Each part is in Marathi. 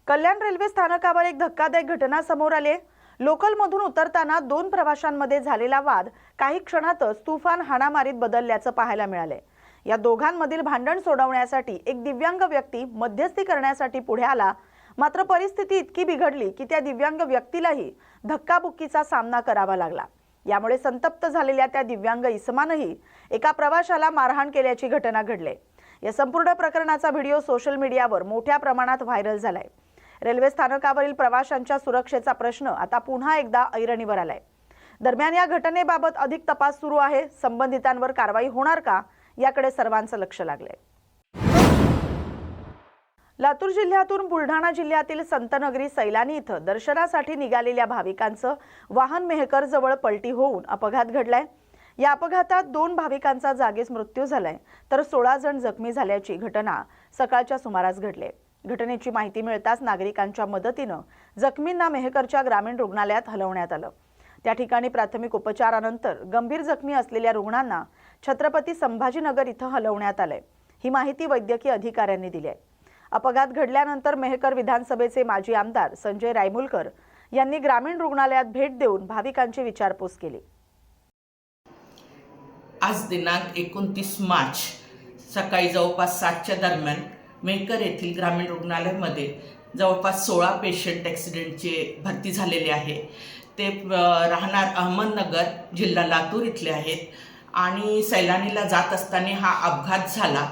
कल्याण रेल्वे स्थानकावर एक धक्कादायक घटना समोर आली आहे। लोकलमधून उतरताना दोन प्रवाशांमध्ये झालेला वाद काही क्षणातच तुफान हाणामारीत बदलल्याचं पाहायला मिळालंय। या दोघांमधील भांडण सोडवण्यासाठी एक दिव्यांग व्यक्ती मध्यस्थी करण्यासाठी पुढे आला, मात्र परिस्थिती इतकी बिघडली की त्या दिव्यांग व्यक्तीलाही धक्काबुक्कीचा सामना करावा लागला। यामुळे संतप्त झालेल्या त्या दिव्यांग इसमानही एका प्रवाशाला मारहाण केल्याची घटना घडली। या संपूर्ण प्रकरणाचा व्हिडिओ सोशल मीडियावर मोठ्या प्रमाणात व्हायरल झालाय। रेल्वे स्थानकावरील प्रवाशांच्या सुरक्षेचा प्रश्न आता पुन्हा एकदा ऐरणीवर आलाय। दरम्यान या घटनेबाबत अधिक तपास सुरू आहे। संबंधितांवर कारवाई होणार का, याकडे सर्वांचं लक्ष लागलंय। लातूर जिल्ह्यातून बुलढाणा जिल्ह्यातील संतनगरी सैलानी इथं दर्शनासाठी निघालेल्या भाविकांचं वाहन मेहकर जवळ पलटी होऊन अपघात घडलाय। या अपघातात 2 भाविकांचा जागीच मृत्यू झालाय, तर 16 जण जखमी झाल्याची घटना सकाळच्या सुमारास घडली। घटनेची माहिती मिळताच नागरिकांच्या मदतीनं जखमींना मेहकरच्या ग्रामीण रुग्णालयात हलवण्यात आलं। त्या ठिकाणी प्राथमिक उपचारानंतर गंभीर जखमी असलेल्या रुग्णांना छत्रपती संभाजीनगर इथं हलवण्यात आलंय। ही माहिती वैद्यकीय अधिकाऱ्यांनी दिली आहे। अपघात घडल्यानंतर मेहकर विधानसभेचे माजी आमदार संजय रायमुलकर यांनी ग्रामीण रुग्णालयात भेट देऊन भाविकांची विचारपूस केली। आज दिनांक 29 मार्च सकाळी जवळपास 7च्या दरम्यान मेहकर येथील ग्रामीण रुग्णालयामध्ये जवळपास 16 पेशंट ॲक्सिडेंटचे भरती झालेले आहे। ते राहणार अहमदनगर, जिल्हा लातूर इथले आहेत आणि सैलानीला जात असताना हा अपघात झाला।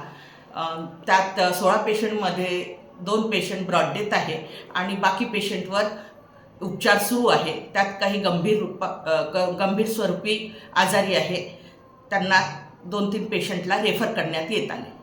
त्यात 16 पेशंटमध्ये 2 पेशंट ब्रॉड डेथ आहे आणि बाकी पेशंटवर उपचार सुरू आहे। त्यात काही गंभीर स्वरूपी आजारी आहे, त्यांना 2-3 पेशंटला रेफर करण्यात येत आले।